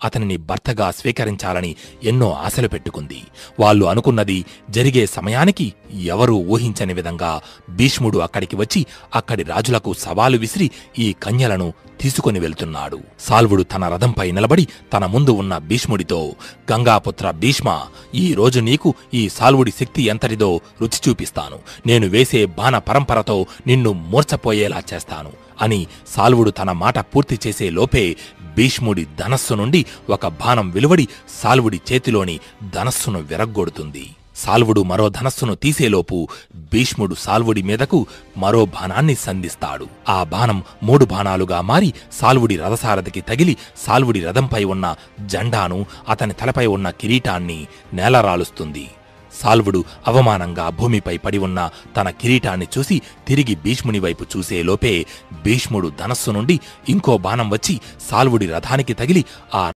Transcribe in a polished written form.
అతనిని భర్తగా స్వీకరించాలని ఎన్నో ఆశలు పెట్టుకుంది. వాళ్ళు అనుకున్నది జరిగే సమయానికి ఎవరూ ఊహించని విధంగా భీష్ముడు అక్కడికి వచ్చి అక్కడి రాజులకు సవాలు విసిరి ఈ కన్యలను తీసుకుని వెళ్తున్నాడు. సాల్వుడు తన రథంపై నిలబడి తన ముందు ఉన్న భీష్ముడితో, గంగాపుత్ర భీష్మ, ఈ రోజు నీకు ఈ సాల్వుడి శక్తి ఎంతటిదో రుచి చూపిస్తాను. నేను వేసే బాణ పరంపరతో నిన్ను మూర్ఛపోయేలా చేస్తాను అని సాల్వుడు తన మాట పూర్తి చేసే లోపే భీష్ముడి ధనస్సు నుండి ఒక బాణం వెలువడి సాల్వుడి చేతిలోని ధనస్సును విరగ్గొడుతుంది. సాల్వుడు మరో ధనస్సును తీసేలోపు భీష్ముడు సాల్వుడి మీదకు మరో బాణాన్ని సంధిస్తాడు. ఆ బాణం 3 బాణాలుగా మారి సాల్వుడి రథసారథికి తగిలి సాల్వుడి రథంపై ఉన్న జెండాను, అతని తలపై ఉన్న కిరీటాన్ని నేలరాలుస్తుంది. సాల్వుడు అవమానంగా భూమిపై పడి ఉన్న తన కిరీటాన్ని చూసి తిరిగి భీష్ముని వైపు చూసేలోపే భీష్ముడు ధనస్సు నుండి ఇంకో బాణం వచ్చి సాల్వుడి రథానికి తగిలి ఆ